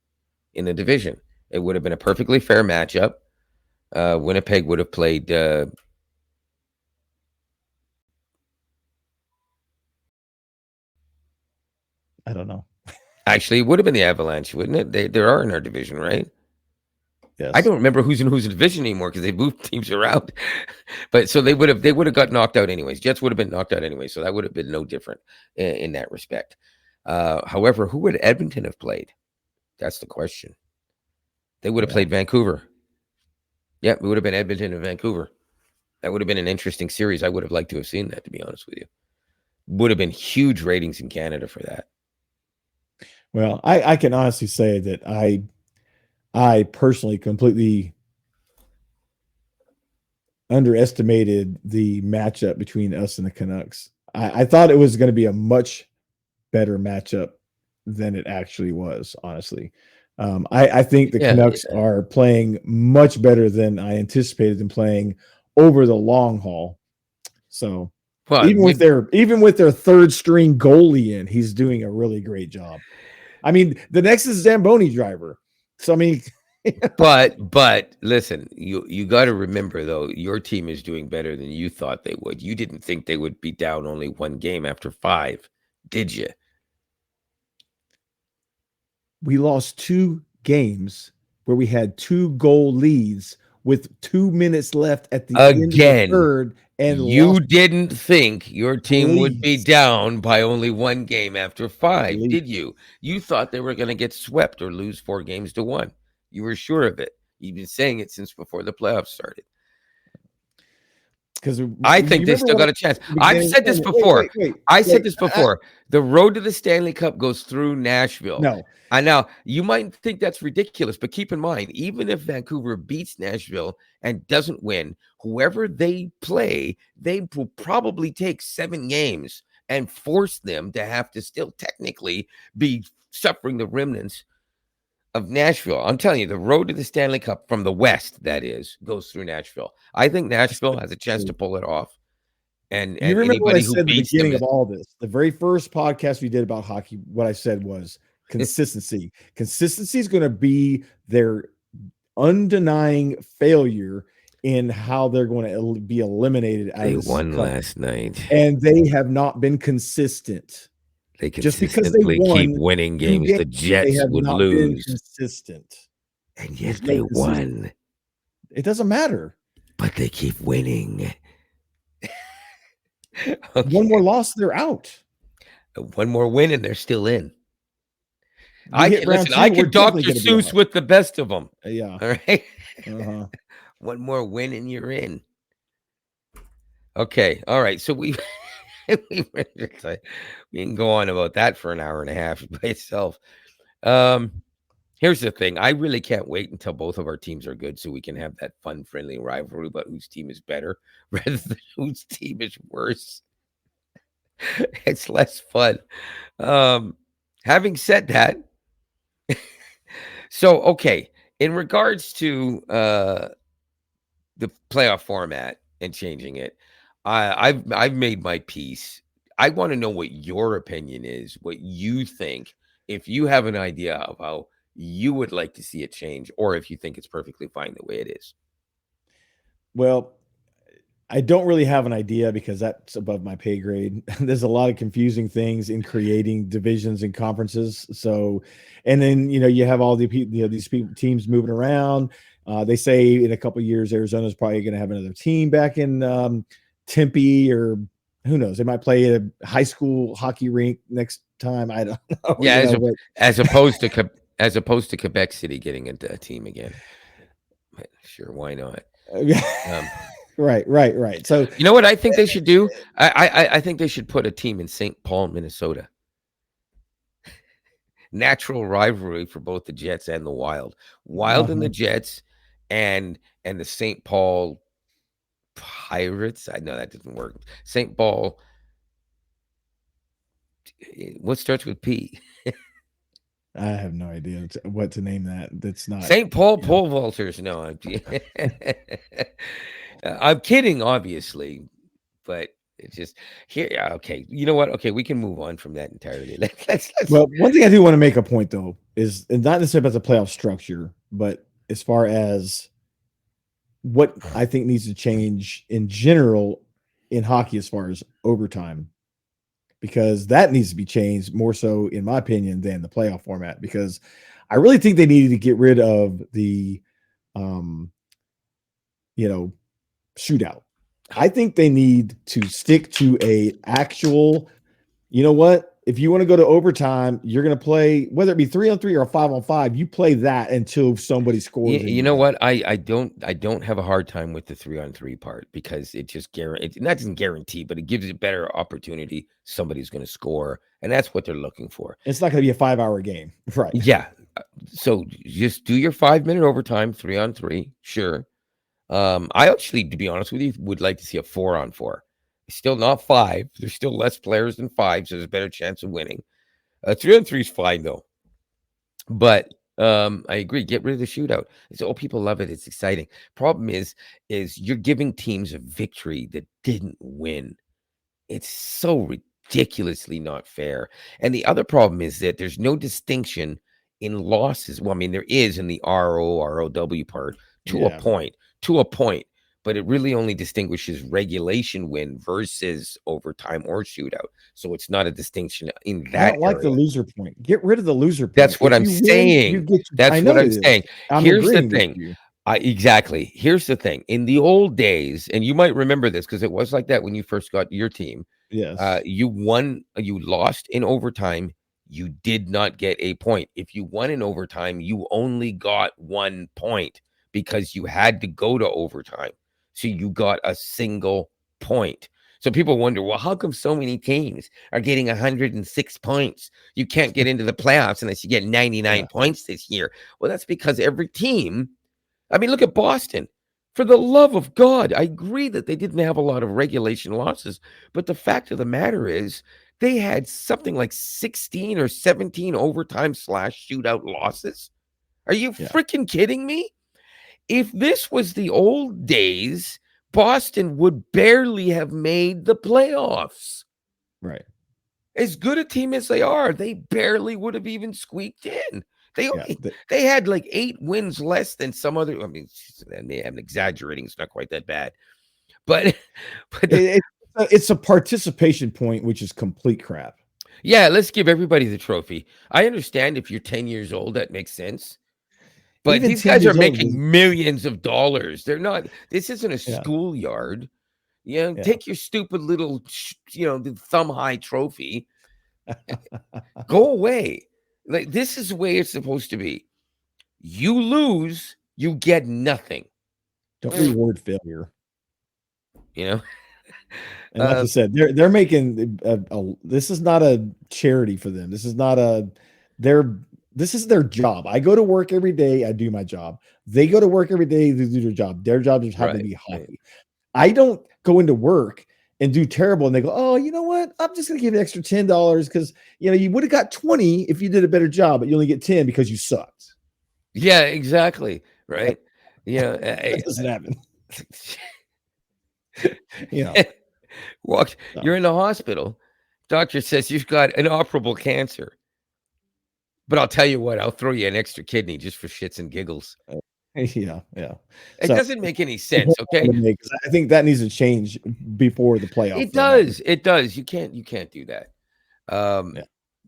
in the division. It would have been a perfectly fair matchup. Winnipeg would have played. I don't know. Actually, it would have been the Avalanche, wouldn't it? They are in our division, right? Yes. I don't remember who's in division anymore because they moved teams around. But so they would have got knocked out anyways. Jets would have been knocked out anyway, so that would have been no different in that respect. However, who would Edmonton have played? That's the question. They would have played Vancouver. Yeah, it would have been Edmonton and Vancouver. That would have been an interesting series. I would have liked to have seen that, to be honest with you. Would have been huge ratings in Canada for that. Well, I can honestly say that I personally completely underestimated the matchup between us and the Canucks. I thought it was going to be a much better matchup than it actually was, honestly. I think the Canucks are playing much better than I anticipated them playing over the long haul. So even with their third string goalie in, he's doing a really great job. I mean, the next is Zamboni driver. So I mean, but listen, you got to remember though, your team is doing better than you thought they would. You didn't think they would be down only one game after 5, did you? We lost 2 games where we had 2 goal leads with 2 minutes left at the end of the third, and you didn't think your team would be down by only 1 game after 5, did you? You thought they were going to get swept or lose 4 games to 1. You were sure of it. You've been saying it since before the playoffs started. Because I think they still got a chance. I've said this before. I said this before. The road to the Stanley Cup goes through Nashville. No. And now you might think that's ridiculous, but keep in mind, even if Vancouver beats Nashville and doesn't win, whoever they play, they will probably take 7 games and force them to have to still technically be suffering the remnants of Nashville. I'm telling you, the road to the Stanley Cup from the West, that is, goes through Nashville. I think Nashville has a chance to pull it off. And you remember what I said at the beginning of all this? The very first podcast we did about hockey, what I said was consistency. Consistency is going to be their undenying failure in how they're going to be eliminated. They won last night, and they have not been consistent. They consistently keep winning games the Jets would lose. Consistent. And yet they won. It doesn't matter. But they keep winning. Okay. One more loss, they're out. One more win, and they're still in. I can Dr. Seuss with the best of them. Yeah. All right. One more win, and you're in. Okay. All right. So we can go on about that for an hour and a half by itself. Here's the thing. I really can't wait until both of our teams are good so we can have that fun, friendly rivalry about whose team is better rather than whose team is worse. It's less fun. Having said that, So, okay, in regards to the playoff format and changing it, I've made my peace. I want to know what your opinion is, what you think, if you have an idea of how you would like to see it change, or if you think it's perfectly fine the way it is. Well, I don't really have an idea because that's above my pay grade. There's a lot of confusing things in creating divisions and conferences. So, and then you have all the people, these people teams moving around. They say in a couple of years, Arizona's probably going to have another team back in Tempe, or who knows? They might play a high school hockey rink next time. I don't know. Yeah, But as opposed to Quebec City getting into a team again. Sure, why not? Um, right. So you know what I think they should do? I think they should put a team in St. Paul, Minnesota. Natural rivalry for both the Jets and the Wild. Wild and the Jets, and the St. Paul Pirates. I know that doesn't work. St. Paul. What starts with P? I have no idea what to name that. That's not St. Paul pole vaulters. No, I'm kidding, obviously, but it's just here. Okay, you know what? Okay, we can move on from that entirely. Let's Well, one thing I do want to make a point though is, and not necessarily about the playoff structure, but as far as what I think needs to change in general in hockey as far as overtime, because that needs to be changed more so, in my opinion, than the playoff format. Because I really think they needed to get rid of the, um, shootout. I think they need to stick to a actual, if you want to go to overtime, you're going to play, whether it be 3-on-3 or 5-on-5, you play that until somebody scores. You know what? I don't have a hard time with the 3-on-3 part, because it just that doesn't guarantee, but it gives a better opportunity. Somebody's going to score, and that's what they're looking for. It's not going to be a 5-hour game, right? Yeah. So just do your 5-minute overtime, 3-on-3. Sure. I actually, to be honest with you, would like to see a 4-on-4. Still not 5. There's still less players than 5, so there's a better chance of winning. 3-on-3 is fine though. But I agree. Get rid of the shootout. People love it. It's exciting. Problem is you're giving teams a victory that didn't win. It's so ridiculously not fair. And the other problem is that there's no distinction in losses. Well, I mean, there is in the ROW part to a point, but it really only distinguishes regulation win versus overtime or shootout. So it's not a distinction in that. I don't like the loser point. Get rid of the loser point. That's what I'm saying. That's what I'm saying. Here's the thing. Exactly. Here's the thing. In the old days, and you might remember this because it was like that when you first got your team. Yes. You lost in overtime. You did not get a point. If you won in overtime, you only got 1 point because you had to go to overtime. So you got a single point. So people wonder, well, how come so many teams are getting 106 points? You can't get into the playoffs unless you get 99 points this year. Well, that's because every team, I mean, look at Boston. For the love of God, I agree that they didn't have a lot of regulation losses, but the fact of the matter is they had something like 16 or 17 overtime / shootout losses. Are you freaking kidding me? If this was the old days, Boston would barely have made the playoffs. Right. As good a team as they are, they barely would have even squeaked in. They had like 8 wins less than some other. I mean, I'm exaggerating. It's not quite that bad, but it's a participation point, which is complete crap. Yeah, let's give everybody the trophy. I understand if you're 10 years old, that makes sense. But even these guys are making millions of dollars. They're not. This isn't a schoolyard. Take your stupid little, the thumb high trophy. Go away. Like, this is the way it's supposed to be. You lose, you get nothing. Don't reward failure. And like I said, they're making this is not a charity for them. This is not this is their job. I go to work every day. I do my job. They go to work every day. They do their job. Their job just happen to be hockey. Right. I don't go into work and do terrible. And they go, oh, you know what? I'm just going to give you an extra $10 because, you would have got 20 if you did a better job, but you only get 10 because you sucked. Yeah, exactly. Right. You know, That doesn't happen. You know, I- walk. You're so in the hospital. Doctor says you've got inoperable cancer. But I'll tell you what, I'll throw you an extra kidney just for shits and giggles. yeah, yeah. It So doesn't make any the point sense, I okay? wanna make is I think that needs to change before the playoff It thing happens. does. It does. You can't do that. Um,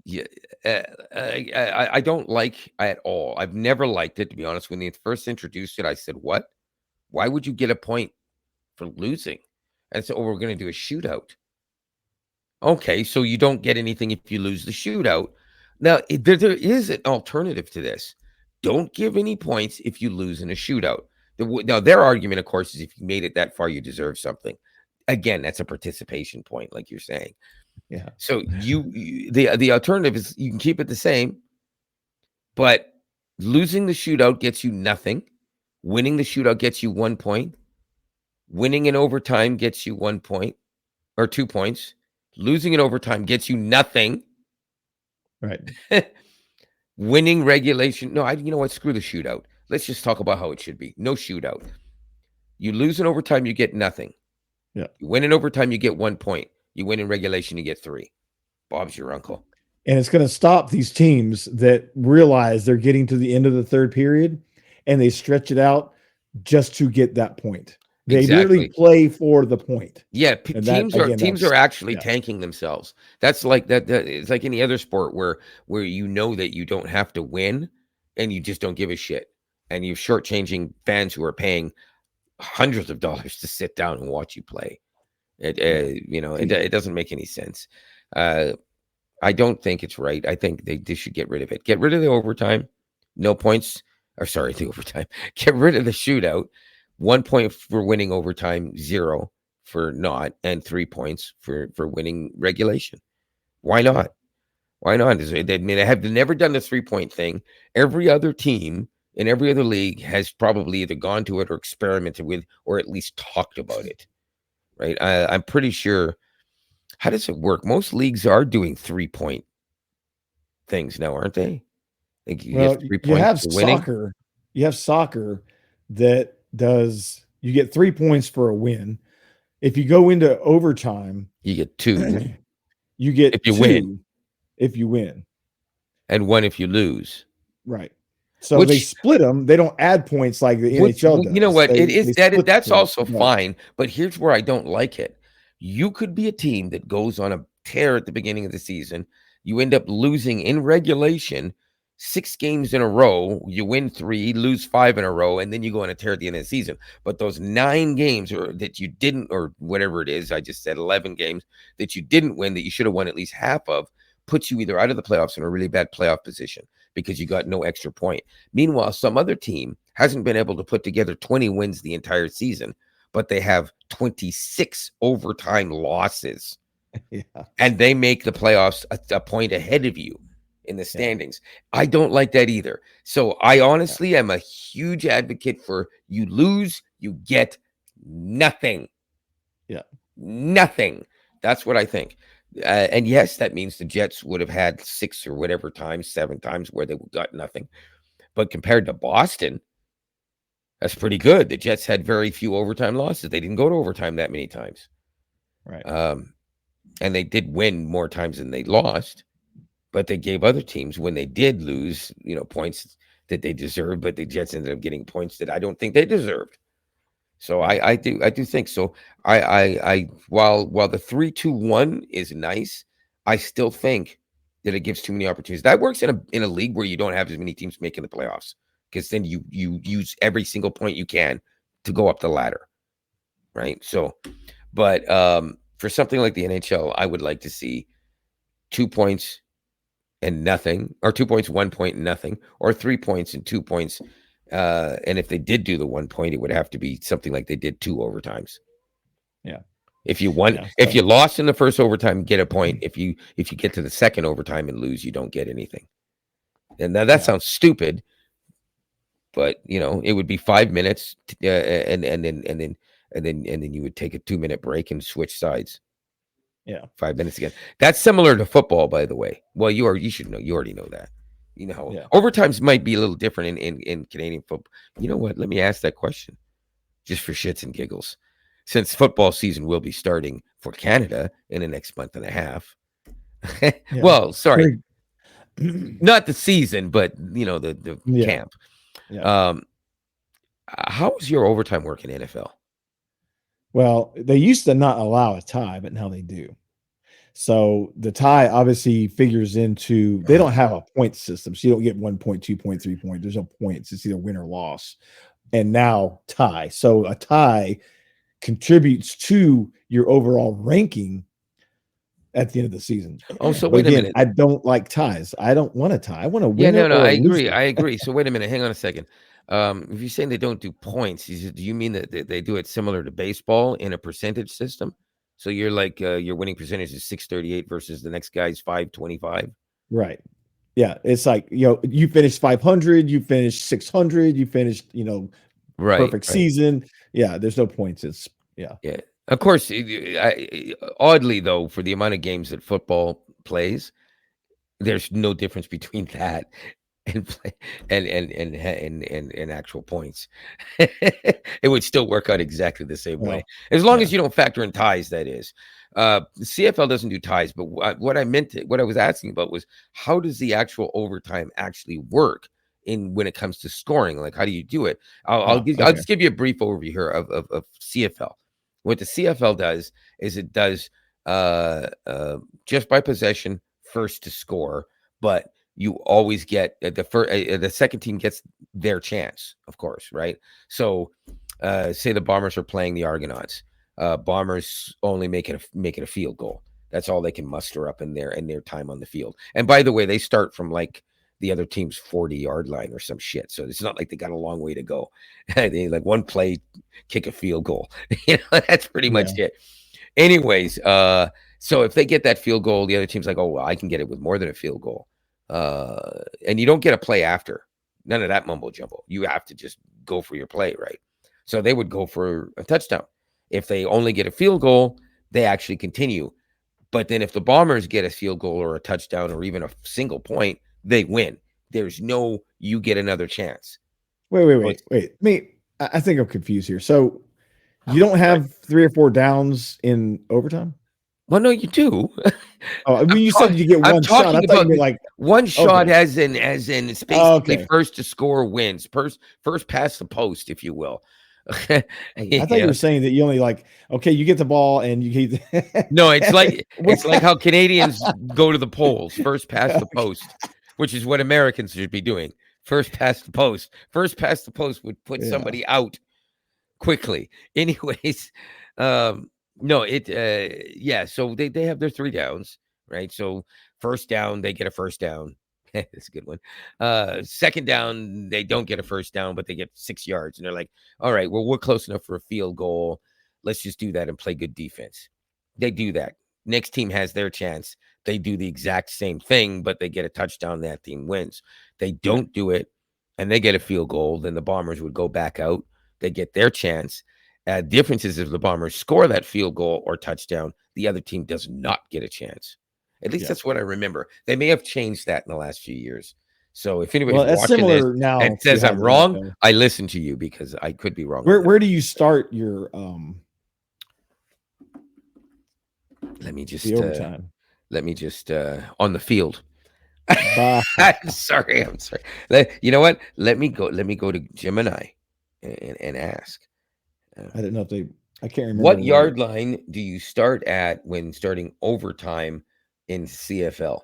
Yeah, yeah, I don't like at all. I've never liked it, to be honest. When they first introduced it, I said, "What? Why would you get a point for losing?" And so, we're going to do a shootout. Okay, so you don't get anything if you lose the shootout. Now, there is an alternative to this. Don't give any points if you lose in a shootout. Now, their argument, of course, is if you made it that far, you deserve something. Again, that's a participation point, like you're saying. yeah. So the alternative is you can keep it the same, but losing the shootout gets you nothing. Winning the shootout gets you 1 point. Winning in overtime gets you 1 point or 2 points. Losing in overtime gets you nothing. Right. Winning regulation. No, you know what? Screw the shootout. Let's just talk about how it should be. No shootout. You lose in overtime, you get nothing. Yeah. You win in overtime, you get 1 point. You win in regulation, you get 3. Bob's your uncle. And it's going to stop these teams that realize they're getting to the end of the third period and they stretch it out just to get that point. They literally Exactly. play for the point. Yeah, And that teams are that's actually yeah, tanking themselves. That's like that. It's like any other sport where you know that you don't have to win, and you just don't give a shit, and you're shortchanging fans who are paying hundreds of dollars to sit down and watch you play. It yeah. it doesn't make any sense. Uh, I don't think it's right. I think they should get rid of it. Get rid of the overtime. No points. Or sorry, the overtime. Get rid of the shootout. 1 point for winning overtime, 0 for not, and 3 points for winning regulation. Why Yeah. not? Why not? I mean, they have never done the 3 point thing. Every other team in every other league has probably either gone to it or experimented with, or at least talked about it. Right? I'm pretty sure. How does it work? Most leagues are doing 3 point things now, aren't they? Like you get Well, 3 points for winning. you have soccer that does you get 3 points for a win. If you go into overtime, You get 2 you if get you win, 2 if you win. and 1 if you lose. Right. So they Which split them. They don't add points like the NHL you know does. what? It is They split the that's points. also Right. fine. But here's where I don't like it. You could be a team that goes on a tear at the beginning of the season. You end up losing in regulation 6 games in a row. You win 3, lose 5 in a row, and then you go on a tear at the end of the season. But those 9 games or that you didn't, or whatever it is, I just said 11 games that you didn't win that you should have won at least half of, puts you either out of the playoffs in a really bad playoff position because you got no extra point. Meanwhile, some other team hasn't been able to put together 20 wins the entire season, but they have 26 overtime losses, Yeah. and they make the playoffs a point ahead of you in the Yeah. standings. I don't like that either. So I honestly am a huge advocate for you lose, you get nothing. Yeah. Nothing. That's what I think. And yes, that means the Jets would have had 6 or whatever times, 7 times where they got nothing. But compared to Boston, that's pretty good. The Jets had very few overtime losses. They didn't go to overtime that many times. Right. And they did win more times than they lost, but they gave other teams when they did lose, points that they deserved, but the Jets ended up getting points that I don't think they deserved. So Right. I do think so. While the 3-2-1 is nice, I still think that it gives too many opportunities. That works in a league where you don't have as many teams making the playoffs, because then you use every single point you can to go up the ladder, right? So, but for something like the NHL, I would like to see 2 points and nothing, or 2 points, 1 point, and nothing, or 3 points and 2 points. And if they did do the 1 point, it would have to be something like they did 2 overtimes. Yeah. If you won, Yeah. if you lost in the first overtime, get a point. If you get to the second overtime and lose, you don't get anything. And now that Yeah. sounds stupid, but it would be 5 minutes, and then you would take a 2-minute break and switch sides. Yeah. 5 minutes again. That's similar to football, by the way. Well, you should know. You already know that. Yeah. Overtimes might be a little different in Canadian football. You know what? Let me ask that question just for shits and giggles. Since football season will be starting for Canada in the next month and a half. Yeah. Well, sorry, Very- not the season, but the yeah. camp. Yeah. Um, how is your overtime work in NFL? Well, they used to not allow a tie, but now they do. So the tie obviously figures into they don't have a point system. So you don't get 1 point, 2 point, 3 point. There's no points. It's either win or loss. And now tie. So a tie contributes to your overall ranking at the end of the season. Oh, so But wait a again, minute. I don't like ties. I don't want a tie. I want a Yeah, winner no, or I a agree. loser. I agree. So wait a minute. Hang on a second. If you're saying they don't do points, do you mean that they do it similar to baseball in a percentage system? So you're like your winning percentage is 638 versus the next guy's 525. Right. Yeah. It's like, you finished 500, you finished 600, you finished, Right, perfect right. season. Yeah. There's no points. It's, yeah. Yeah. Of course, oddly though, for the amount of games that football plays, there's no difference between that and play and actual points. It would still work out exactly the same way, Well, as long yeah. as you don't factor in ties. That is, the CFL doesn't do ties. But what what I was asking about was how does the actual overtime actually work in when it comes to scoring? Like, how do you do it? I'll Okay. just give you a brief overview here of CFL. What the CFL does is it does just by possession, first to score, but you always get the second team gets their chance, of course, right? So, say the Bombers are playing the Argonauts. Bombers only make it a field goal. That's all they can muster up in their time on the field. And by the way, they start from like the other team's 40-yard line or some shit. So it's not like they got a long way to go. They like one play, kick a field goal. That's pretty much Yeah. it. Anyways, so if they get that field goal, the other team's like, oh well, I can get it with more than a field goal. And you don't get a play after. None of that mumbo jumbo. You have to just go for your play, right? So they would go for a touchdown. If they only get a field goal, they actually continue. But then if the Bombers get a field goal or a touchdown or even a single point, they win. There's no you get another chance. Wait, wait, So wait, it's, wait. I think I'm confused here. So you oh, don't sorry. have 3 or 4 downs in overtime? Well, no, you do. Oh, when I'm you said talking. you get I'm one shot, I talking thought you about meant the like, one shot, okay, as in it's basically okay. first to score wins, first past the post, if you will. Okay. I thought you Yeah. were saying that you only like, okay, you get the ball and you get No, it's like Well, it's like how Canadians go to the polls, first past the post, which is what Americans should be doing. First past the post. First past the post would put yeah, somebody out quickly. Anyways, no, yeah, so they have their three downs, right? So first down, they get a first down. That's a good one. Second down, they don't get a first down, but they get 6 yards. And they're like, all right, well, we're close enough for a field goal. Let's just do that and play good defense. They do that. Next team has their chance. They do the exact same thing, but they get a touchdown. That team wins. They don't do it and they get a field goal. Then the Bombers would go back out. They get their chance. Difference is if the Bombers score that field goal or touchdown, the other team does not get a chance. At least yeah. that's what I remember. They may have changed that in the last few years. So if anybody's Well, that's watching this similar and now to says how I'm the wrong, NFL. I listen to you because I could be wrong on Where that. do you start your Let me the just overtime? on the field. Bah, I'm sorry. I'm sorry. You know what? Let me go. Let me go to Gemini and ask. I didn't know if they. I can't remember What where. yard line do you start at when starting overtime in CFL?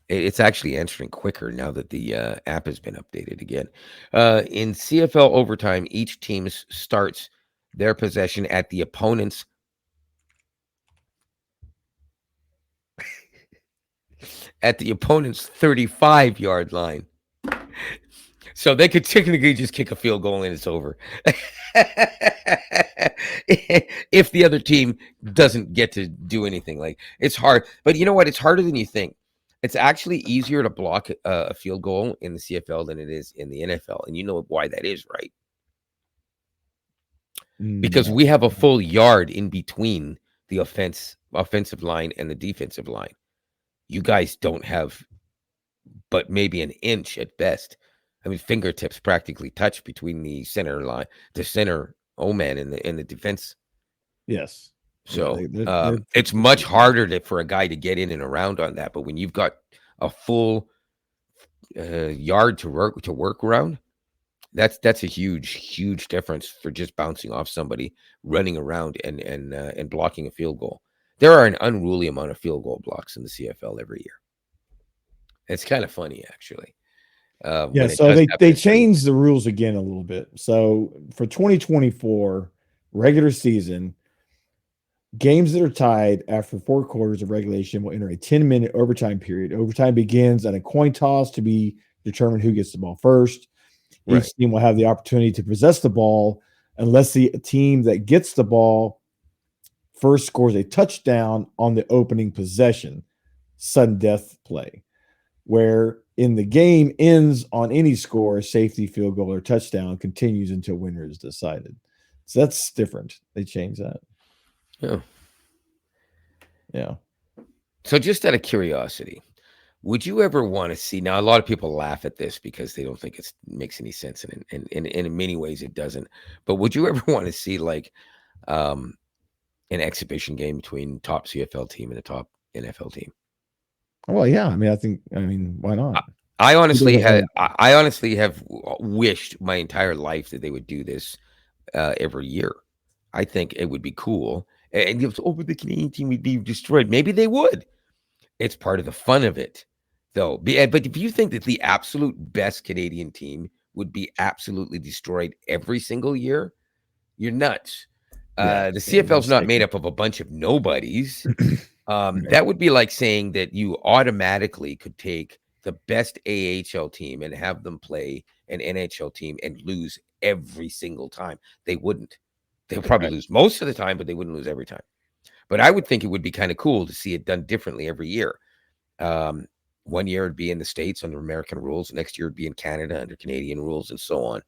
It's actually answering quicker now that the app has been updated again. In CFL overtime, each team starts their possession at the opponent's 35-yard line. So they could technically just kick a field goal and it's over. If the other team doesn't get to do anything, like it's hard. But you know what? It's harder than you think. It's actually easier to block a field goal in the CFL than it is in the NFL. And you know why that is, right? Because I- we have a full yard in between the offensive line and the defensive line. You guys don't have but maybe an inch at best. I mean, fingertips practically touch between the center line, the center O-man and the defense. Yes. Yeah, So they're it's much harder for a guy to get in and around on that. But when you've got a full yard to work around, that's a huge difference for just bouncing off somebody, running around and blocking a field goal. There are an unruly amount of field goal blocks in the CFL every year. It's kind of funny, actually. Yeah, When it so does happen, they it's pretty. changed the rules again a little bit. So for 2024 regular season, games that are tied after 4 quarters of regulation will enter a 10-minute overtime period. Overtime begins at a coin toss to be determined who gets the ball first. Right. Each team will have the opportunity to possess the ball unless the team that gets the ball first scores a touchdown on the opening possession, sudden death play, where in the game ends on any score, safety, field goal, or touchdown continues until winner is decided. So that's different. They changed that. Yeah. Yeah. So just out of curiosity, would you ever want to see? Now, a lot of people laugh at this because they don't think it makes any sense, and in many ways it doesn't. But would you ever want to see like um, an exhibition game between top CFL team and a top NFL team? Well, yeah. I mean, why I, not? I Who honestly doesn't had, want I honestly have wished my entire life that they would do this every year. I think it would be cool. And you oh, but the Canadian team would be destroyed. Maybe they would. It's part of the fun of it, though. But if you think that the absolute best Canadian team would be absolutely destroyed every single year, you're nuts. Yeah. The Yeah, you're CFL is not made mistaken. up of a bunch of nobodies. Right. That would be like saying that you automatically could take the best AHL team and have them play an NHL team and lose every single time. They wouldn't. They'll probably Right. lose most of the time, but they wouldn't lose every time. But I would think it would be kind of cool to see it done differently every year. Um, one year it'd be in the States under American rules, next year it'd be in Canada under Canadian rules, and so on.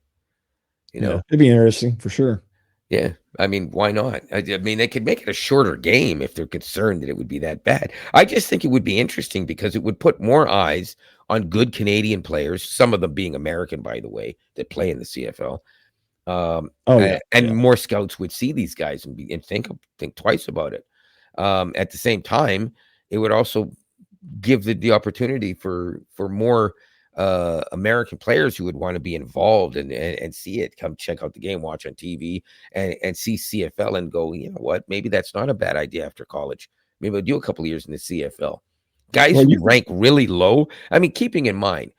You Yeah. know, It'd be interesting for sure. yeah. I mean, why not? I mean, they could make it a shorter game if they're concerned that it would be that bad. I just think it would be interesting because it would put more eyes on good Canadian players, some of them being American, by the way, that play in the CFL. Oh, yeah. And Yeah. more scouts would see these guys and think twice about it. At the same time, it would also give the opportunity for more American players who would want to be involved and see it, come check out the game, watch on TV, and see CFL and go, you know what, maybe that's not a bad idea after college. Maybe I'll do a couple of years in the CFL. Guys Well, who you rank really low. I mean, keeping in mind,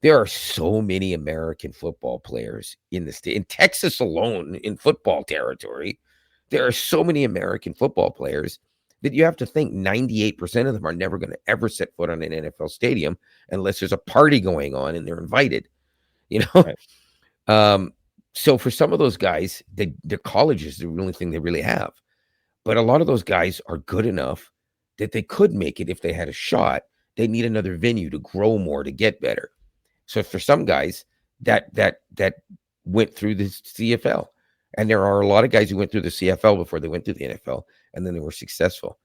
there are so many American football players in the state. In Texas alone, in football territory, there are so many American football players that you have to think 98% of them are never going to ever set foot on an NFL stadium unless there's a party going on and they're invited, you know? right. Um, so for some of those guys, their college is the only thing they really have. But a lot of those guys are good enough that they could make it if they had a shot. They need another venue to grow more, to get better. So for some guys, that went through the CFL. And there are a lot of guys who went through the CFL before they went to the NFL, and then they were successful.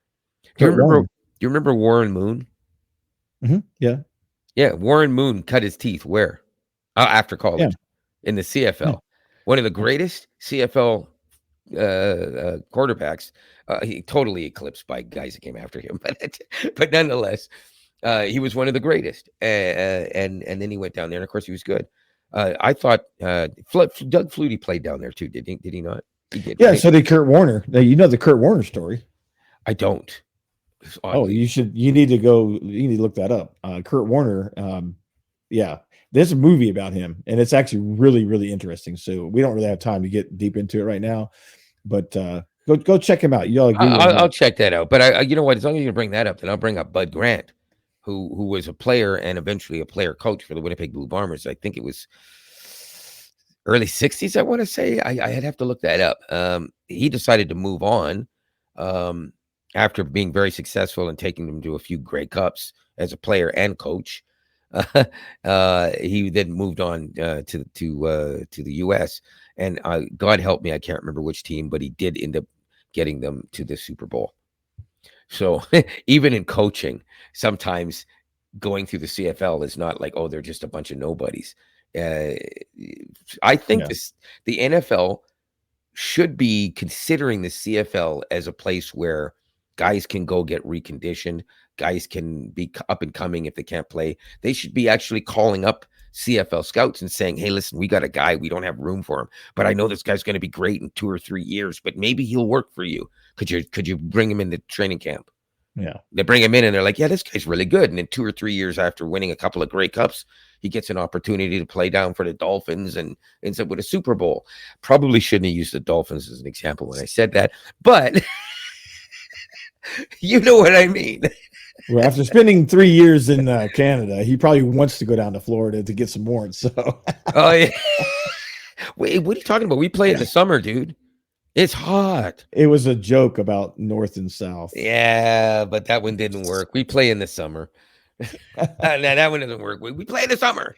Do you Kurt remember? Warner. Do you remember Warren Moon? Yeah. Yeah, Warren Moon cut his teeth where? After Yeah. college in the Yeah. CFL. One of the greatest CFL quarterbacks. He totally eclipsed by guys that came after him, but nonetheless, he was one of the greatest. And then he went down there, and of course, he was good. I thought Doug Flutie played down there too. Did he? Did he not? He did, Yeah. right? So did Kurt Warner. Now, you know the Kurt Warner story. I don't. Oh, Oddly, you need to go, you need to look that up. Kurt Warner. Yeah. There's a movie about him, and it's actually really, really interesting. So we don't really have time to get deep into it right now, but go check him out. You all Google him. I'll check that out. But you know what? As long as you bring that up, then I'll bring up Bud Grant, who was a player and eventually a player coach for the Winnipeg Blue Bombers. I think it was early 60s, I want to say. I'd have to look that up. He decided to move on after being very successful and taking them to a few Grey Cups as a player and coach. He then moved on to the U.S. and God help me, I can't remember which team, but he did end up getting them to the Super Bowl. So even in coaching, sometimes going through the CFL is not like, oh, they're just a bunch of nobodies. Uh, I think Yeah. the NFL should be considering the CFL as a place where guys can go get reconditioned, guys can be up and coming if they can't play. They should be actually calling up CFL scouts and saying, hey, listen, we got a guy, we don't have room for him, but I know this guy's going to be great in 2 or 3 years, but maybe he'll work for you. Could you bring him into training camp? Yeah. They bring him in and they're like, yeah, this guy's really good. And then 2 or 3 years after winning a couple of Grey Cups, he gets an opportunity to play down for the Dolphins and ends up with a Super Bowl. Probably shouldn't have used the Dolphins as an example when I said that, but you know what I mean. Well, after spending 3 years in Canada, he probably wants to go down to Florida to get some more. So, Oh, yeah. Wait, what are you talking about? We play in the summer, dude. It's hot. it was a joke about North and South. Yeah, but that one didn't work. We play in the summer. No, that one doesn't work. We play in the summer.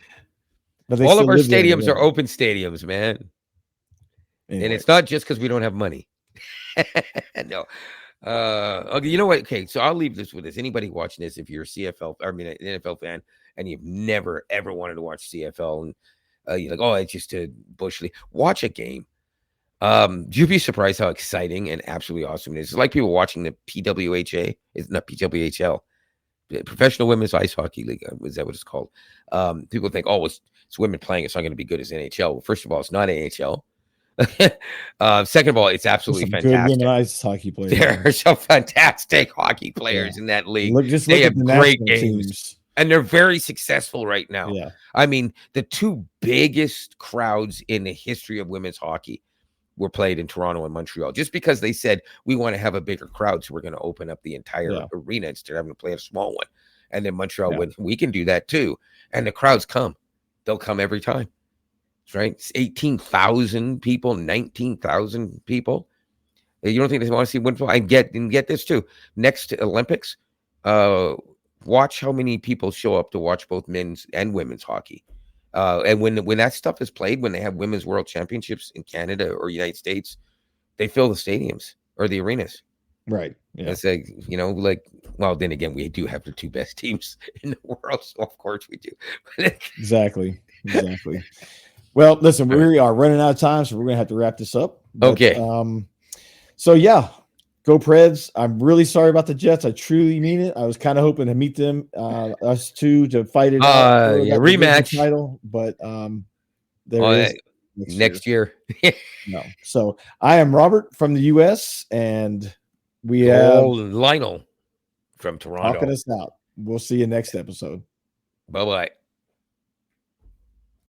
But they All still of our live there in the stadiums are winter. open stadiums, man. And Anyway. it's not just because we don't have money. No. Okay, you know what? Okay, so I'll leave this with this. Anybody watching this, if you're a CFL, I mean, an NFL fan, and you've never ever wanted to watch CFL, and you're like, oh, it's just a bush league. Watch a game. You'd be surprised how exciting and absolutely awesome it is. It's like people watching the PWHA. It's not PWHL, the Professional Women's Ice Hockey League. Is that what it's called? People think, oh, it's women playing. It's not going to be good as NHL. Well, first of all, it's not NHL. Second of all, it's There's absolutely some good women fantastic. ice hockey players. There are some fantastic hockey players in that league. Look They at have the great national games, teams. and they're very successful right now. Yeah. I mean, the 2 biggest crowds in the history of women's hockey were played in Toronto and Montreal, just because they said we want to have a bigger crowd, so we're going to open up the entire arena instead of having to play a small one. And then Montreal went, we can do that too, and the crowds come. They'll come every time. Right? It's 18,000 people, 19,000 people. You don't think they want to see women? I get this too. Next to Olympics, watch how many people show up to watch both men's and women's hockey. And when that stuff is played, when they have women's world championships in Canada or United States, they fill the stadiums or the arenas. Right. Yeah. It's like, well, then again, we do have the 2 best teams in the world. So of course we do. Exactly. Well, listen, we are running out of time, so we're going to have to wrap this up. But, okay. So, yeah, go Preds. I'm really sorry about the Jets. I truly mean it. I was kind of hoping to meet them, us two, to fight it out. Rematch. Title, but next year. No. So, I am Robert from the U.S., and we have Lionel from Toronto. talking us out. We'll see you next episode. Bye-bye.